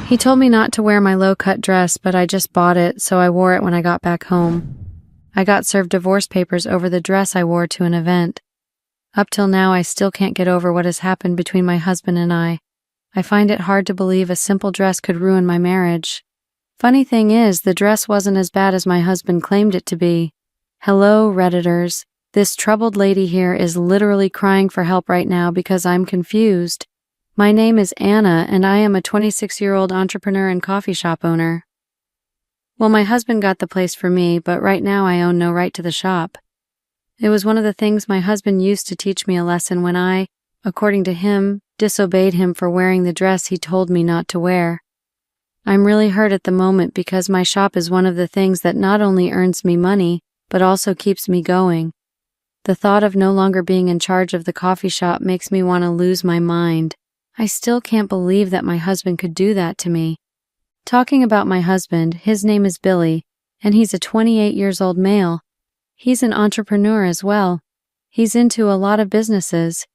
He told me not to wear my low-cut dress, but I just bought it, so I wore it when I got back home. I got served divorce papers over the dress I wore to an event. Up till now, I still can't get over what has happened between my husband and I. I find it hard to believe a simple dress could ruin my marriage. Funny thing is, the dress wasn't as bad as my husband claimed it to be. Hello, Redditors. This troubled lady here is literally crying for help right now because I'm confused. My name is Anna, and I am a 26-year-old entrepreneur and coffee shop owner. Well, my husband got the place for me, but right now I own no right to the shop. It was one of the things my husband used to teach me a lesson when I, according to him, disobeyed him for wearing the dress he told me not to wear. I'm really hurt at the moment because my shop is one of the things that not only earns me money, but also keeps me going. The thought of no longer being in charge of the coffee shop makes me want to lose my mind. I still can't believe that my husband could do that to me. Talking about my husband, his name is Billy, and he's a 28-year-old male. He's an entrepreneur as well. He's into a lot of businesses.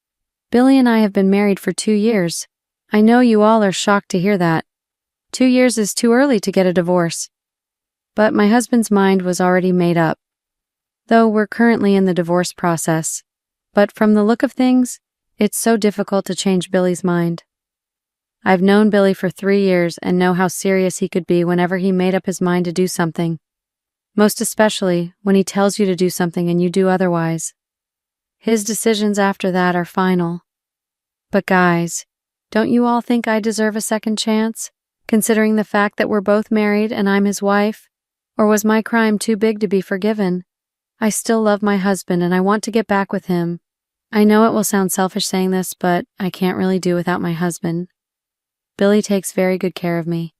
Billy and I have been married for 2 years. I know you all are shocked to hear that. 2 years is too early to get a divorce. But my husband's mind was already made up, though we're currently in the divorce process. But from the look of things, it's so difficult to change Billy's mind. I've known Billy for 3 years and know how serious he could be whenever he made up his mind to do something. Most especially when he tells you to do something and you do otherwise. His decisions after that are final. But guys, don't you all think I deserve a second chance, considering the fact that we're both married and I'm his wife? Or was my crime too big to be forgiven? I still love my husband and I want to get back with him. I know it will sound selfish saying this, but I can't really do without my husband. Billy takes very good care of me.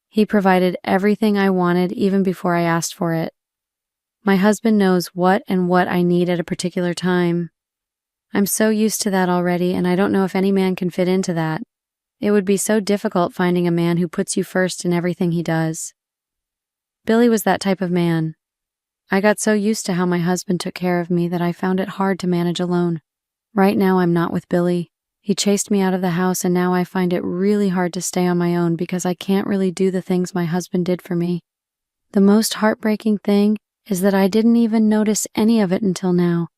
He provided everything I wanted even before I asked for it. My husband knows what I need at a particular time. I'm so used to that already, and I don't know if any man can fit into that. It would be so difficult finding a man who puts you first in everything he does. Billy was that type of man. I got so used to how my husband took care of me that I found it hard to manage alone. Right now I'm not with Billy. He chased me out of the house, and now I find it really hard to stay on my own because I can't really do the things my husband did for me. The most heartbreaking thing is that I didn't even notice any of it until now.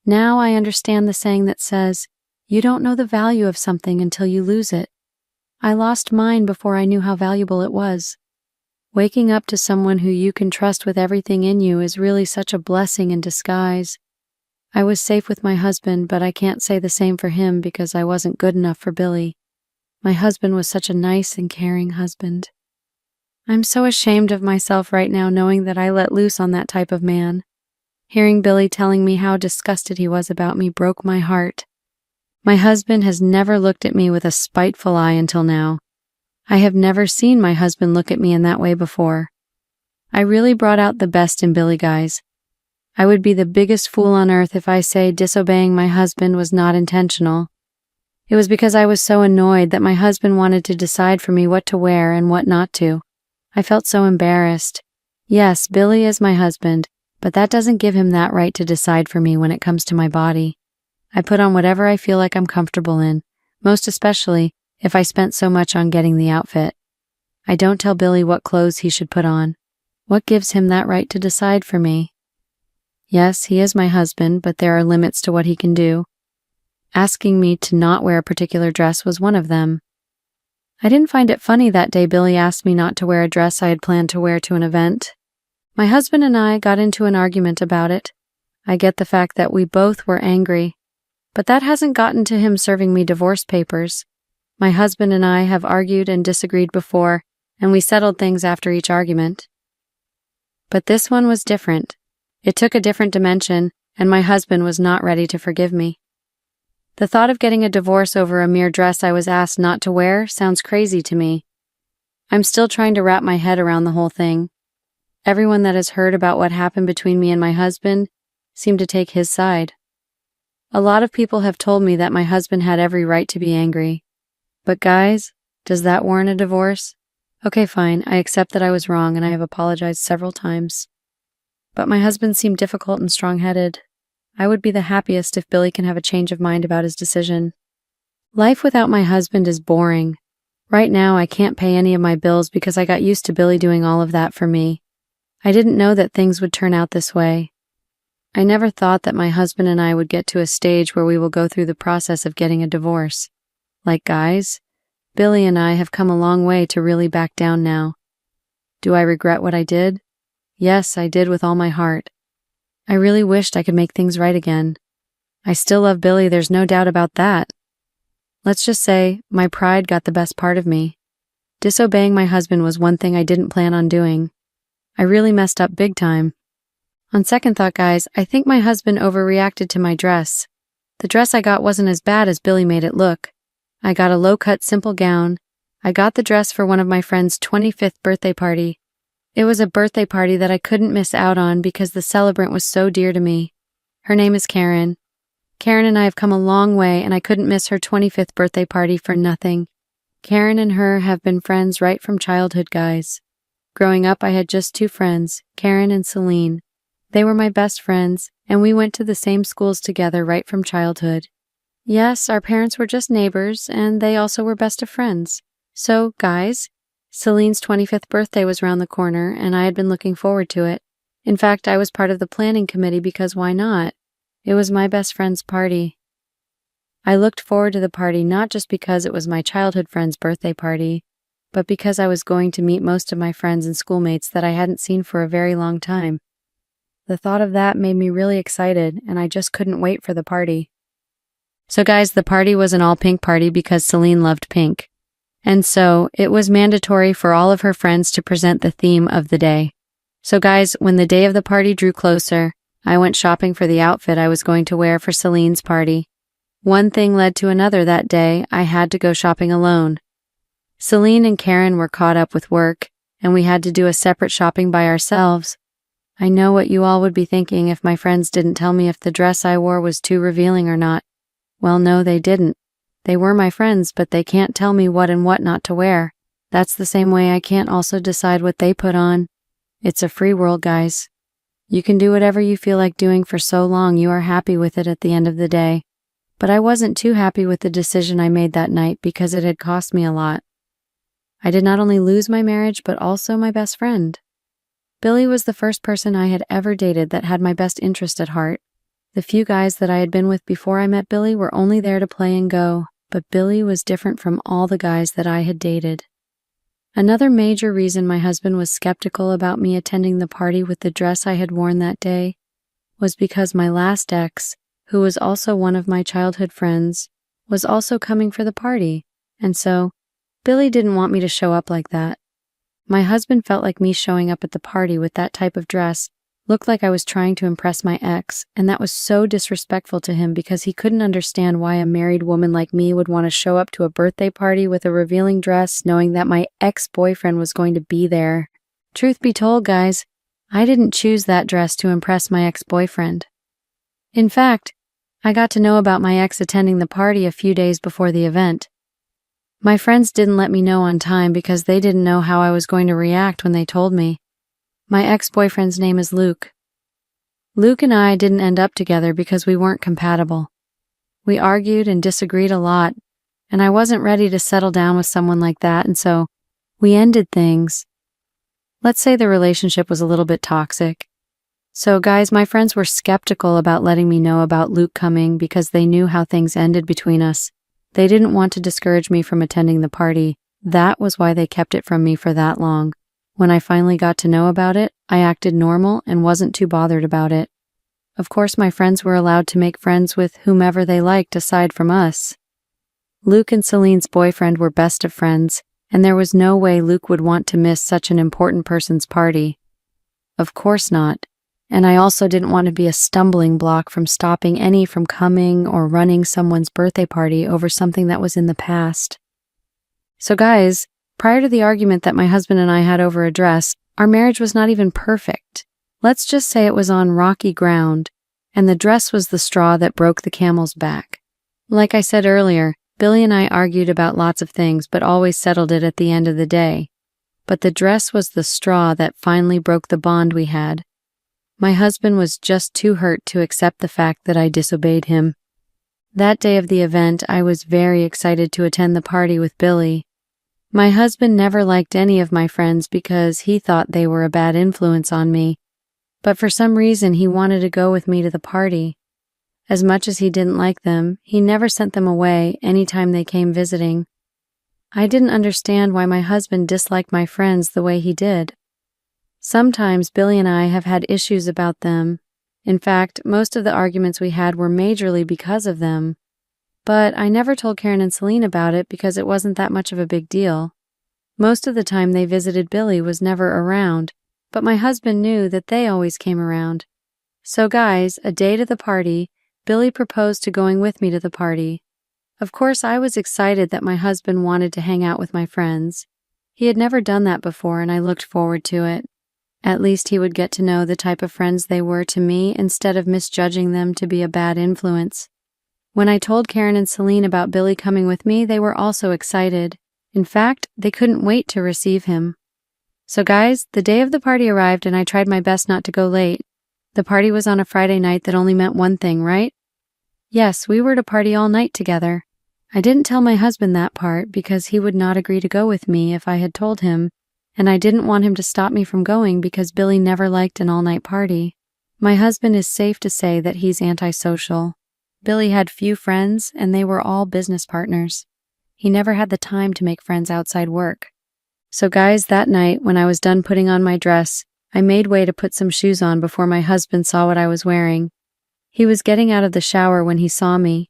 Now I understand the saying that says, you don't know the value of something until you lose it. I lost mine before I knew how valuable it was. Waking up to someone who you can trust with everything in you is really such a blessing in disguise. I was safe with my husband, but I can't say the same for him because I wasn't good enough for Billy. My husband was such a nice and caring husband. I'm so ashamed of myself right now knowing that I let loose on that type of man. Hearing Billy telling me how disgusted he was about me broke my heart. My husband has never looked at me with a spiteful eye until now. I have never seen my husband look at me in that way before. I really brought out the best in Billy, guys. I would be the biggest fool on earth if I say disobeying my husband was not intentional. It was because I was so annoyed that my husband wanted to decide for me what to wear and what not to. I felt so embarrassed. Yes, Billy is my husband, but that doesn't give him that right to decide for me when it comes to my body. I put on whatever I feel like I'm comfortable in, most especially if I spent so much on getting the outfit. I don't tell Billy what clothes he should put on. What gives him that right to decide for me? Yes, he is my husband, but there are limits to what he can do. Asking me to not wear a particular dress was one of them. I didn't find it funny that day Billy asked me not to wear a dress I had planned to wear to an event. My husband and I got into an argument about it. I get the fact that we both were angry, but that hasn't gotten to him serving me divorce papers. My husband and I have argued and disagreed before, and we settled things after each argument. But this one was different. It took a different dimension, and my husband was not ready to forgive me. The thought of getting a divorce over a mere dress I was asked not to wear sounds crazy to me. I'm still trying to wrap my head around the whole thing. Everyone that has heard about what happened between me and my husband seemed to take his side. A lot of people have told me that my husband had every right to be angry. But guys, does that warrant a divorce? Okay, fine, I accept that I was wrong and I have apologized several times. But my husband seemed difficult and strong-headed. I would be the happiest if Billy can have a change of mind about his decision. Life without my husband is boring, Right now, I can't pay any of my bills because I got used to Billy doing all of that for me. I didn't know that things would turn out this way. I never thought that my husband and I would get to a stage where we will go through the process of getting a divorce. Like, guys, Billy and I have come a long way to really back down now. Do I regret what I did? Yes, I did with all my heart. I really wished I could make things right again. I still love Billy, there's no doubt about that. Let's just say my pride got the best part of me. Disobeying my husband was one thing I didn't plan on doing. I really messed up big time. On second thought, guys, I think my husband overreacted to my dress. The dress I got wasn't as bad as Billy made it look. I got a low-cut, simple gown. I got the dress for one of my friend's 25th birthday party. It was a birthday party that I couldn't miss out on because the celebrant was so dear to me. Her name is Karen. Karen and I have come a long way, and I couldn't miss her 25th birthday party for nothing. Karen and her have been friends right from childhood, guys. Growing up, I had just two friends, Karen and Celine. They were my best friends, and we went to the same schools together right from childhood. Yes, our parents were just neighbors, and they also were best of friends. So, guys, Celine's 25th birthday was around the corner, and I had been looking forward to it. In fact, I was part of the planning committee because why not? It was my best friend's party. I looked forward to the party not just because it was my childhood friend's birthday party, but because I was going to meet most of my friends and schoolmates that I hadn't seen for a very long time. The thought of that made me really excited, and I just couldn't wait for the party. So guys, the party was an all-pink party because Celine loved pink. And so, it was mandatory for all of her friends to present the theme of the day. So guys, when the day of the party drew closer, I went shopping for the outfit I was going to wear for Celine's party. One thing led to another that day. I had to go shopping alone. Celine and Karen were caught up with work, and we had to do a separate shopping by ourselves. I know what you all would be thinking if my friends didn't tell me if the dress I wore was too revealing or not. Well, no, they didn't. They were my friends, but they can't tell me what and what not to wear. That's the same way I can't also decide what they put on. It's a free world, guys. You can do whatever you feel like doing for so long you are happy with it at the end of the day. But I wasn't too happy with the decision I made that night because it had cost me a lot. I did not only lose my marriage, but also my best friend. Billy was the first person I had ever dated that had my best interest at heart. The few guys that I had been with before I met Billy were only there to play and go, but Billy was different from all the guys that I had dated. Another major reason my husband was skeptical about me attending the party with the dress I had worn that day was because my last ex, who was also one of my childhood friends, was also coming for the party, and so Billy didn't want me to show up like that. My husband felt like me showing up at the party with that type of dress looked like I was trying to impress my ex, and that was so disrespectful to him because he couldn't understand why a married woman like me would want to show up to a birthday party with a revealing dress knowing that my ex-boyfriend was going to be there. Truth be told, guys, I didn't choose that dress to impress my ex-boyfriend. In fact, I got to know about my ex attending the party a few days before the event. My friends didn't let me know on time because they didn't know how I was going to react when they told me. My ex-boyfriend's name is Luke. Luke and I didn't end up together because we weren't compatible. We argued and disagreed a lot, and I wasn't ready to settle down with someone like that, and so we ended things. Let's say the relationship was a little bit toxic. So guys, my friends were skeptical about letting me know about Luke coming because they knew how things ended between us. They didn't want to discourage me from attending the party. That was why they kept it from me for that long. When I finally got to know about it, I acted normal and wasn't too bothered about it. Of course, my friends were allowed to make friends with whomever they liked aside from us. Luke and Celine's boyfriend were best of friends, and there was no way Luke would want to miss such an important person's party. Of course not. And I also didn't want to be a stumbling block from stopping any from coming or running someone's birthday party over something that was in the past. So guys, prior to the argument that my husband and I had over a dress, our marriage was not even perfect. Let's just say it was on rocky ground, and the dress was the straw that broke the camel's back. Like I said earlier, Billy and I argued about lots of things, but always settled it at the end of the day. But the dress was the straw that finally broke the bond we had. My husband was just too hurt to accept the fact that I disobeyed him. That day of the event, I was very excited to attend the party with Billy. My husband never liked any of my friends because he thought they were a bad influence on me, but for some reason he wanted to go with me to the party. As much as he didn't like them, he never sent them away anytime they came visiting. I didn't understand why my husband disliked my friends the way he did. Sometimes Billy and I have had issues about them. In fact, most of the arguments we had were majorly because of them. But I never told Karen and Celine about it because it wasn't that much of a big deal. Most of the time they visited, Billy was never around, but my husband knew that they always came around. So guys, a day to the party, Billy proposed to going with me to the party. Of course, I was excited that my husband wanted to hang out with my friends. He had never done that before, and I looked forward to it. At least he would get to know the type of friends they were to me instead of misjudging them to be a bad influence. When I told Karen and Celine about Billy coming with me, they were also excited. In fact, they couldn't wait to receive him. So guys, the day of the party arrived and I tried my best not to go late. The party was on a Friday night that only meant one thing, right? Yes, we were to party all night together. I didn't tell my husband that part because he would not agree to go with me if I had told him, and I didn't want him to stop me from going because Billy never liked an all-night party. My husband is safe to say that he's antisocial. Billy had few friends, and they were all business partners. He never had the time to make friends outside work. So guys, that night, when I was done putting on my dress, I made way to put some shoes on before my husband saw what I was wearing. He was getting out of the shower when he saw me.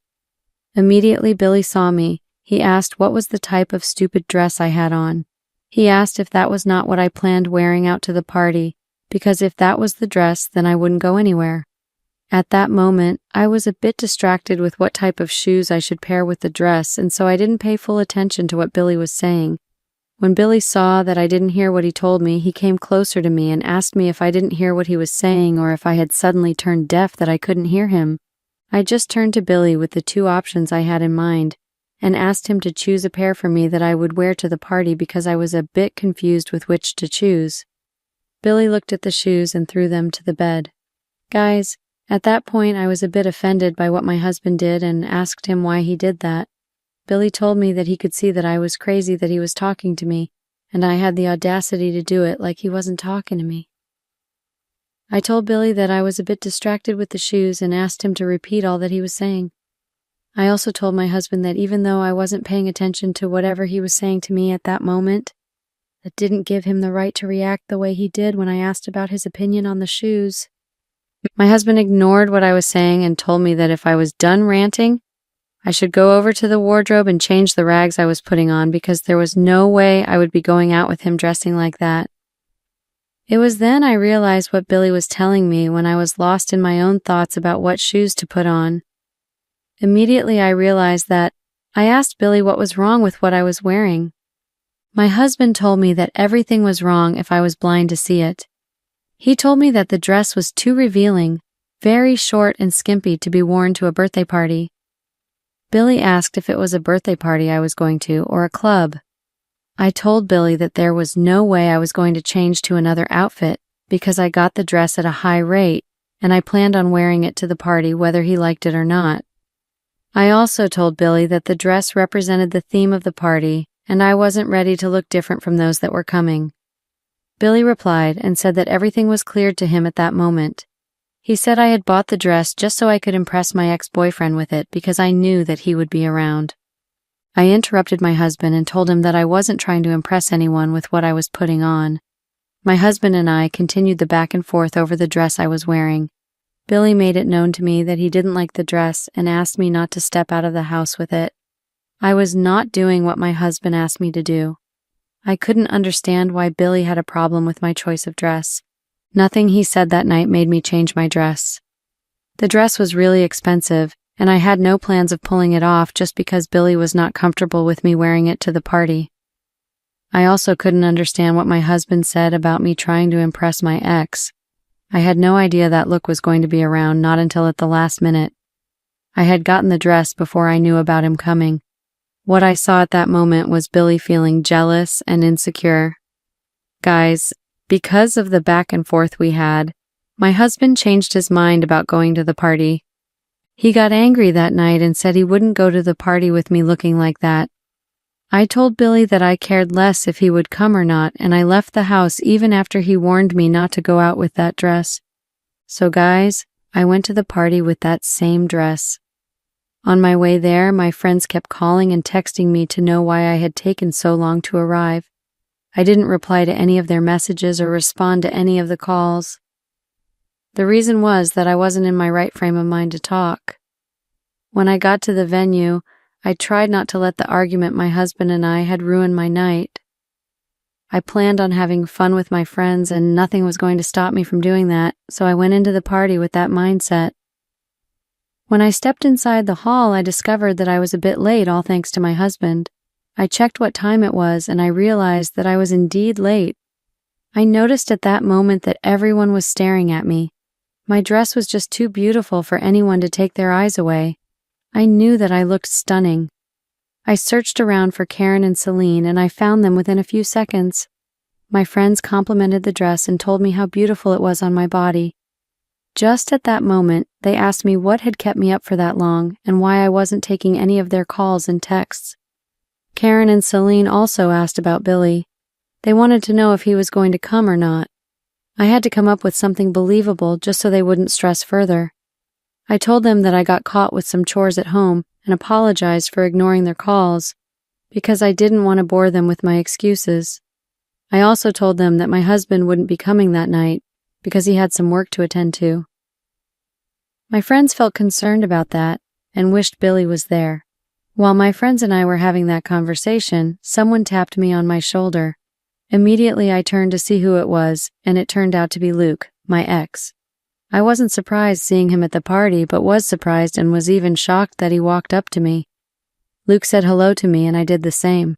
Immediately, Billy saw me. He asked what was the type of stupid dress I had on. He asked if that was not what I planned wearing out to the party, because if that was the dress, then I wouldn't go anywhere. At that moment, I was a bit distracted with what type of shoes I should pair with the dress, and so I didn't pay full attention to what Billy was saying. When Billy saw that I didn't hear what he told me, he came closer to me and asked me if I didn't hear what he was saying or if I had suddenly turned deaf that I couldn't hear him. I just turned to Billy with the two options I had in mind and asked him to choose a pair for me that I would wear to the party because I was a bit confused with which to choose. Billy looked at the shoes and threw them to the bed. Guys, at that point I was a bit offended by what my husband did and asked him why he did that. Billy told me that he could see that I was crazy that he was talking to me, and I had the audacity to do it like he wasn't talking to me. I told Billy that I was a bit distracted with the shoes and asked him to repeat all that he was saying. I also told my husband that even though I wasn't paying attention to whatever he was saying to me at that moment, that didn't give him the right to react the way he did when I asked about his opinion on the shoes. My husband ignored what I was saying and told me that if I was done ranting, I should go over to the wardrobe and change the rags I was putting on because there was no way I would be going out with him dressing like that. It was then I realized what Billy was telling me when I was lost in my own thoughts about what shoes to put on. Immediately I realized that I asked Billy what was wrong with what I was wearing. My husband told me that everything was wrong if I was blind to see it. He told me that the dress was too revealing, very short and skimpy to be worn to a birthday party. Billy asked if it was a birthday party I was going to or a club. I told Billy that there was no way I was going to change to another outfit because I got the dress at a high rate and I planned on wearing it to the party whether he liked it or not. I also told Billy that the dress represented the theme of the party and I wasn't ready to look different from those that were coming. Billy replied and said that everything was cleared to him at that moment. He said I had bought the dress just so I could impress my ex-boyfriend with it because I knew that he would be around. I interrupted my husband and told him that I wasn't trying to impress anyone with what I was putting on. My husband and I continued the back and forth over the dress I was wearing. Billy made it known to me that he didn't like the dress and asked me not to step out of the house with it. I was not doing what my husband asked me to do. I couldn't understand why Billy had a problem with my choice of dress. Nothing he said that night made me change my dress. The dress was really expensive, and I had no plans of pulling it off just because Billy was not comfortable with me wearing it to the party. I also couldn't understand what my husband said about me trying to impress my ex. I had no idea that look was going to be around, not until at the last minute. I had gotten the dress before I knew about him coming. What I saw at that moment was Billy feeling jealous and insecure. Guys, because of the back and forth we had, my husband changed his mind about going to the party. He got angry that night and said he wouldn't go to the party with me looking like that. I told Billy that I cared less if he would come or not, and I left the house even after he warned me not to go out with that dress. So guys, I went to the party with that same dress. On my way there, my friends kept calling and texting me to know why I had taken so long to arrive. I didn't reply to any of their messages or respond to any of the calls. The reason was that I wasn't in my right frame of mind to talk. When I got to the venue, I tried not to let the argument my husband and I had ruin my night. I planned on having fun with my friends and nothing was going to stop me from doing that, so I went into the party with that mindset. When I stepped inside the hall, I discovered that I was a bit late, all thanks to my husband. I checked what time it was and I realized that I was indeed late. I noticed at that moment that everyone was staring at me. My dress was just too beautiful for anyone to take their eyes away. I knew that I looked stunning. I searched around for Karen and Celine and I found them within a few seconds. My friends complimented the dress and told me how beautiful it was on my body. Just at that moment, they asked me what had kept me up for that long and why I wasn't taking any of their calls and texts. Karen and Celine also asked about Billy. They wanted to know if he was going to come or not. I had to come up with something believable just so they wouldn't stress further. I told them that I got caught with some chores at home and apologized for ignoring their calls because I didn't want to bore them with my excuses. I also told them that my husband wouldn't be coming that night because he had some work to attend to. My friends felt concerned about that and wished Billy was there. While my friends and I were having that conversation, someone tapped me on my shoulder. Immediately I turned to see who it was, and it turned out to be Luke, my ex. I wasn't surprised seeing him at the party, but was surprised and was even shocked that he walked up to me. Luke said hello to me and I did the same.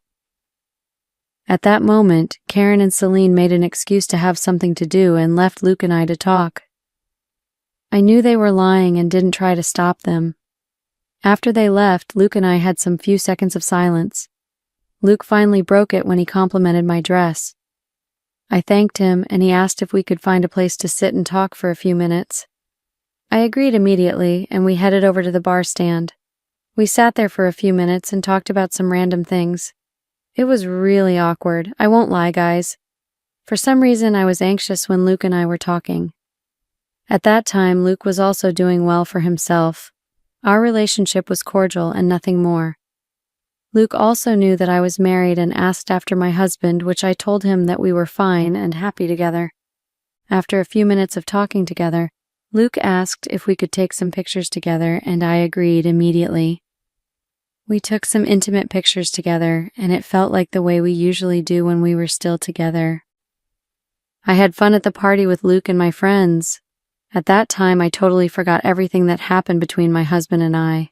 At that moment, Karen and Celine made an excuse to have something to do and left Luke and I to talk. I knew they were lying and didn't try to stop them. After they left, Luke and I had some few seconds of silence. Luke finally broke it when he complimented my dress. I thanked him and he asked if we could find a place to sit and talk for a few minutes. I agreed immediately and we headed over to the bar stand. We sat there for a few minutes and talked about some random things. It was really awkward, I won't lie, guys. For some reason, I was anxious when Luke and I were talking. At that time, Luke was also doing well for himself. Our relationship was cordial and nothing more. Luke also knew that I was married and asked after my husband, which I told him that we were fine and happy together. After a few minutes of talking together, Luke asked if we could take some pictures together, and I agreed immediately. We took some intimate pictures together, and it felt like the way we usually do when we were still together. I had fun at the party with Luke and my friends. At that time, I totally forgot everything that happened between my husband and I.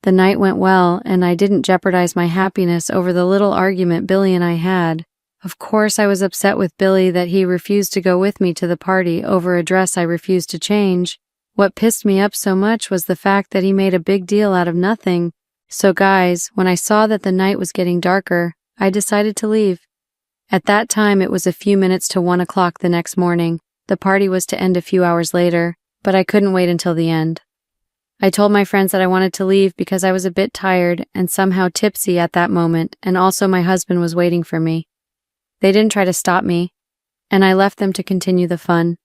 The night went well, and I didn't jeopardize my happiness over the little argument Billy and I had. Of course, I was upset with Billy that he refused to go with me to the party over a dress I refused to change. What pissed me up so much was the fact that he made a big deal out of nothing. So guys, when I saw that the night was getting darker, I decided to leave. At that time, it was a few minutes to 1 o'clock the next morning. The party was to end a few hours later, but I couldn't wait until the end. I told my friends that I wanted to leave because I was a bit tired and somehow tipsy at that moment, and also my husband was waiting for me. They didn't try to stop me, and I left them to continue the fun.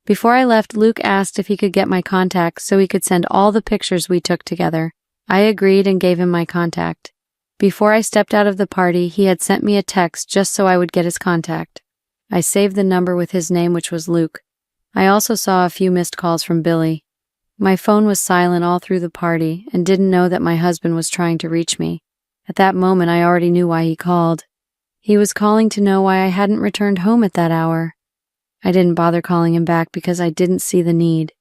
Before I left, Luke asked if he could get my contact so he could send all the pictures we took together. I agreed and gave him my contact. Before I stepped out of the party, he had sent me a text just so I would get his contact. I saved the number with his name, which was Luke. I also saw a few missed calls from Billy. My phone was silent all through the party and didn't know that my husband was trying to reach me. At that moment, I already knew why he called. He was calling to know why I hadn't returned home at that hour. I didn't bother calling him back because I didn't see the need.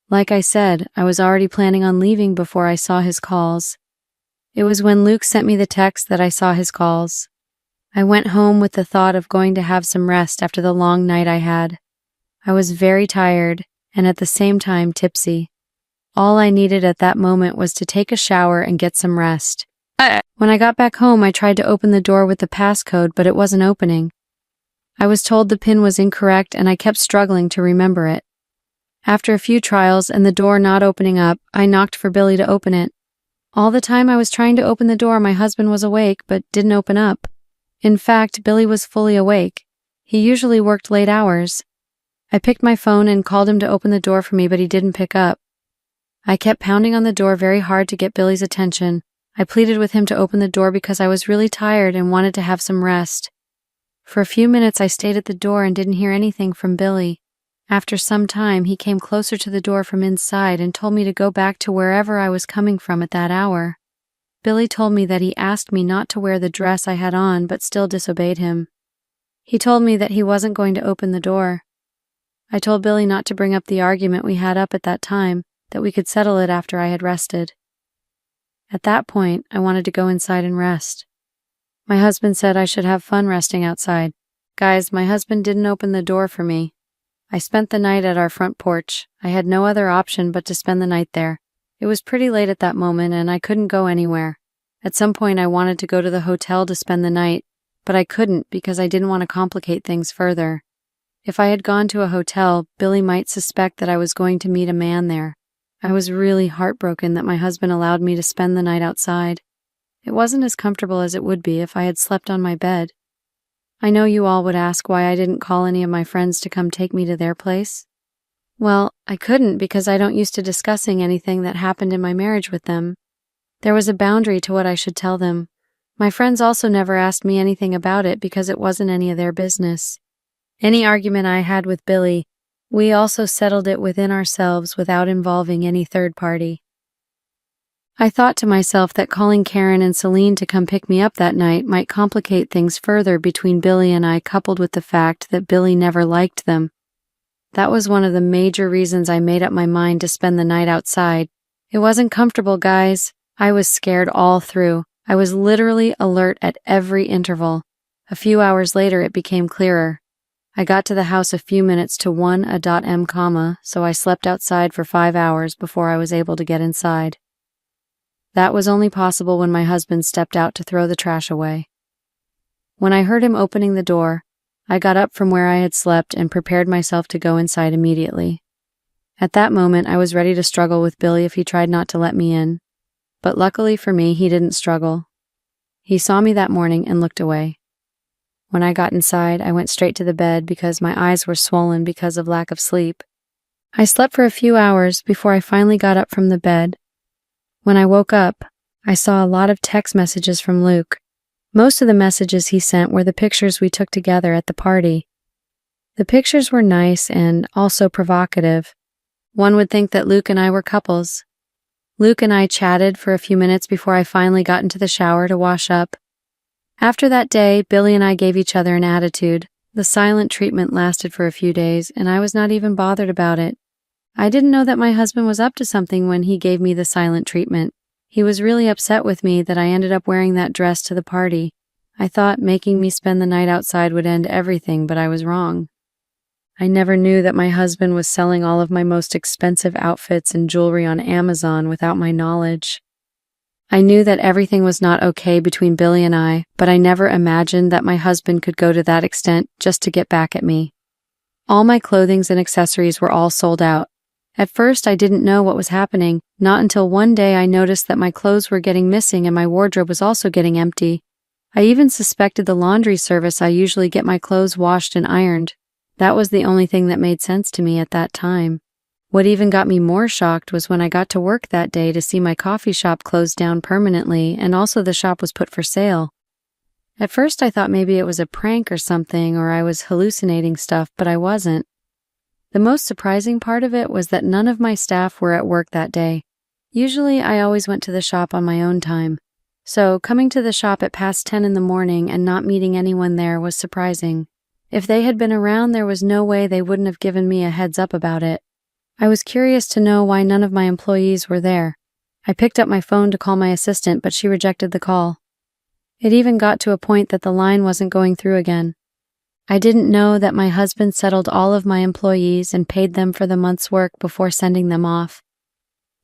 Like I said, I was already planning on leaving before I saw his calls. It was when Luke sent me the text that I saw his calls. I went home with the thought of going to have some rest after the long night I had. I was very tired and at the same time tipsy. All I needed at that moment was to take a shower and get some rest. When I got back home, I tried to open the door with the passcode, but it wasn't opening. I was told the PIN was incorrect and I kept struggling to remember it. After a few trials and the door not opening up, I knocked for Billy to open it. All the time I was trying to open the door, my husband was awake but didn't open up. In fact, Billy was fully awake. He usually worked late hours. I picked my phone and called him to open the door for me, but he didn't pick up. I kept pounding on the door very hard to get Billy's attention. I pleaded with him to open the door because I was really tired and wanted to have some rest. For a few minutes I stayed at the door and didn't hear anything from Billy. After some time, he came closer to the door from inside and told me to go back to wherever I was coming from at that hour. Billy told me that he asked me not to wear the dress I had on, but still disobeyed him. He told me that he wasn't going to open the door. I told Billy not to bring up the argument we had up at that time, that we could settle it after I had rested. At that point, I wanted to go inside and rest. My husband said I should have fun resting outside. Guys, my husband didn't open the door for me. I spent the night at our front porch. I had no other option but to spend the night there. It was pretty late at that moment and I couldn't go anywhere. At some point I wanted to go to the hotel to spend the night, but I couldn't because I didn't want to complicate things further. If I had gone to a hotel, Billy might suspect that I was going to meet a man there. I was really heartbroken that my husband allowed me to spend the night outside. It wasn't as comfortable as it would be if I had slept on my bed. I know you all would ask why I didn't call any of my friends to come take me to their place. Well, I couldn't because I don't used to discussing anything that happened in my marriage with them. There was a boundary to what I should tell them. My friends also never asked me anything about it because it wasn't any of their business. Any argument I had with Billy, we also settled it within ourselves without involving any third party. I thought to myself that calling Karen and Celine to come pick me up that night might complicate things further between Billy and I, coupled with the fact that Billy never liked them. That was one of the major reasons I made up my mind to spend the night outside. It wasn't comfortable, guys. I was scared all through. I was literally alert at every interval. A few hours later, it became clearer. I got to the house a few minutes to 1:00 so I slept outside for 5 hours before I was able to get inside. That was only possible when my husband stepped out to throw the trash away. When I heard him opening the door, I got up from where I had slept and prepared myself to go inside immediately. At that moment, I was ready to struggle with Billy if he tried not to let me in. But luckily for me, he didn't struggle. He saw me that morning and looked away. When I got inside, I went straight to the bed because my eyes were swollen because of lack of sleep. I slept for a few hours before I finally got up from the bed. When I woke up, I saw a lot of text messages from Luke. Most of the messages he sent were the pictures we took together at the party. The pictures were nice and also provocative. One would think that Luke and I were couples. Luke and I chatted for a few minutes before I finally got into the shower to wash up. After that day, Billy and I gave each other an attitude. The silent treatment lasted for a few days, and I was not even bothered about it. I didn't know that my husband was up to something when he gave me the silent treatment. He was really upset with me that I ended up wearing that dress to the party. I thought making me spend the night outside would end everything, but I was wrong. I never knew that my husband was selling all of my most expensive outfits and jewelry on Amazon without my knowledge. I knew that everything was not okay between Billy and I, but I never imagined that my husband could go to that extent just to get back at me. All my clothing and accessories were all sold out. At first, I didn't know what was happening, not until one day I noticed that my clothes were getting missing and my wardrobe was also getting empty. I even suspected the laundry service I usually get my clothes washed and ironed. That was the only thing that made sense to me at that time. What even got me more shocked was when I got to work that day to see my coffee shop closed down permanently, and also the shop was put for sale. At first I thought maybe it was a prank or something, or I was hallucinating stuff, but I wasn't. The most surprising part of it was that none of my staff were at work that day. Usually I always went to the shop on my own time. So coming to the shop at past 10 in the morning and not meeting anyone there was surprising. If they had been around, there was no way they wouldn't have given me a heads up about it. I was curious to know why none of my employees were there. I picked up my phone to call my assistant, but she rejected the call. It even got to a point that the line wasn't going through again. I didn't know that my husband settled all of my employees and paid them for the month's work before sending them off.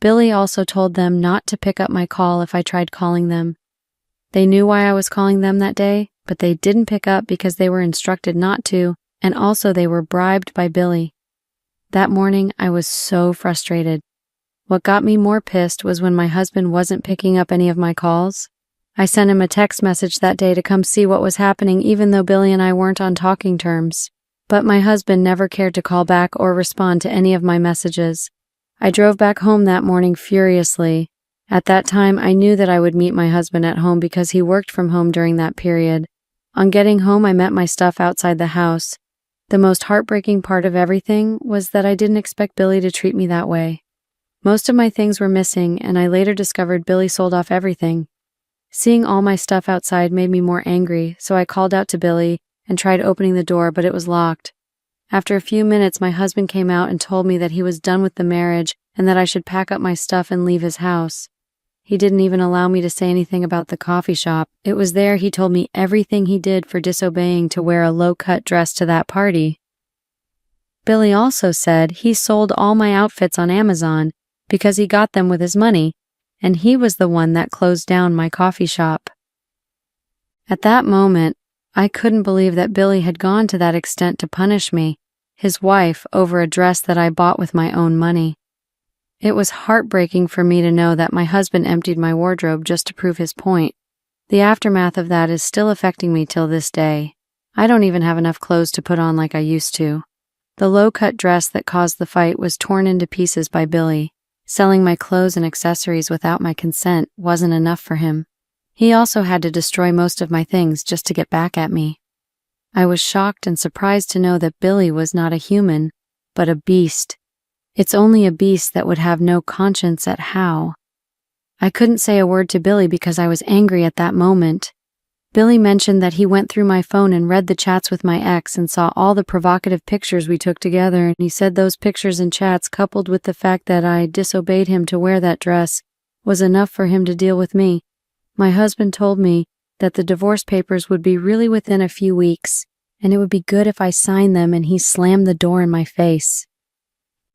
Billy also told them not to pick up my call if I tried calling them. They knew why I was calling them that day, but they didn't pick up because they were instructed not to, and also they were bribed by Billy. That morning, I was so frustrated. What got me more pissed was when my husband wasn't picking up any of my calls. I sent him a text message that day to come see what was happening, even though Billy and I weren't on talking terms. But my husband never cared to call back or respond to any of my messages. I drove back home that morning furiously. At that time, I knew that I would meet my husband at home because he worked from home during that period. On getting home, I met my stuff outside the house. The most heartbreaking part of everything was that I didn't expect Billy to treat me that way. Most of my things were missing, and I later discovered Billy sold off everything. Seeing all my stuff outside made me more angry, so I called out to Billy and tried opening the door, but it was locked. After a few minutes, my husband came out and told me that he was done with the marriage and that I should pack up my stuff and leave his house. He didn't even allow me to say anything about the coffee shop. It was there he told me everything he did for disobeying to wear a low-cut dress to that party. Billy also said he sold all my outfits on Amazon because he got them with his money, and he was the one that closed down my coffee shop. At that moment, I couldn't believe that Billy had gone to that extent to punish me, his wife, over a dress that I bought with my own money. It was heartbreaking for me to know that my husband emptied my wardrobe just to prove his point. The aftermath of that is still affecting me till this day. I don't even have enough clothes to put on like I used to. The low-cut dress that caused the fight was torn into pieces by Billy. Selling my clothes and accessories without my consent wasn't enough for him. He also had to destroy most of my things just to get back at me. I was shocked and surprised to know that Billy was not a human, but a beast. It's only a beast that would have no conscience at how. I couldn't say a word to Billy because I was angry at that moment. Billy mentioned that he went through my phone and read the chats with my ex and saw all the provocative pictures we took together, and he said those pictures and chats, coupled with the fact that I disobeyed him to wear that dress, was enough for him to deal with me. My husband told me that the divorce papers would be really within a few weeks, and it would be good if I signed them, and he slammed the door in my face.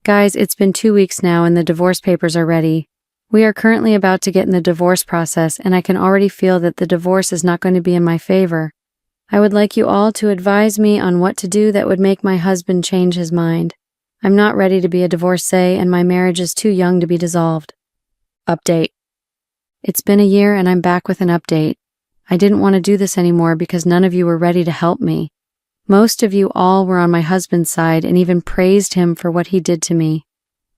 Guys, it's been 2 weeks now and the divorce papers are ready. We are currently about to get in the divorce process, and I can already feel that the divorce is not going to be in my favor. I would like you all to advise me on what to do that would make my husband change his mind. I'm not ready to be a divorcee, and my marriage is too young to be dissolved. Update. It's been a year and I'm back with an update. I didn't want to do this anymore because none of you were ready to help me. Most of you all were on my husband's side and even praised him for what he did to me.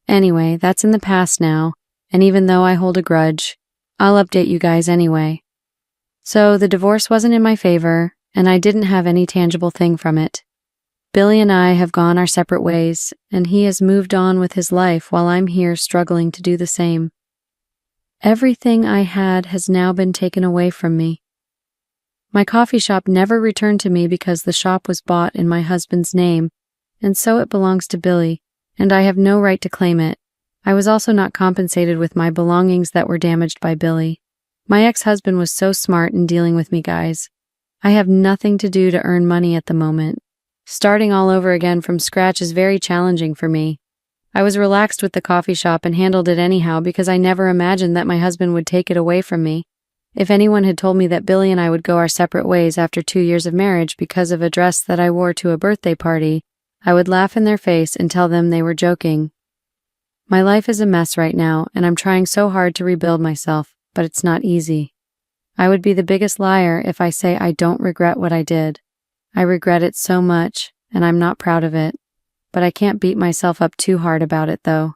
Anyway, that's in the past now. And even though I hold a grudge, I'll update you guys anyway. So the divorce wasn't in my favor, and I didn't have any tangible thing from it. Billy and I have gone our separate ways, and he has moved on with his life while I'm here struggling to do the same. Everything I had has now been taken away from me. My coffee shop never returned to me because the shop was bought in my husband's name, and so it belongs to Billy, and I have no right to claim it. I was also not compensated with my belongings that were damaged by Billy. My ex-husband was so smart in dealing with me, guys. I have nothing to do to earn money at the moment. Starting all over again from scratch is very challenging for me. I was relaxed with the coffee shop and handled it anyhow because I never imagined that my husband would take it away from me. If anyone had told me that Billy and I would go our separate ways after 2 years of marriage because of a dress that I wore to a birthday party, I would laugh in their face and tell them they were joking. My life is a mess right now, and I'm trying so hard to rebuild myself, but it's not easy. I would be the biggest liar if I say I don't regret what I did. I regret it so much, and I'm not proud of it, but I can't beat myself up too hard about it though.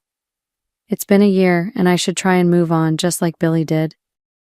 It's been a year, and I should try and move on just like Billy did.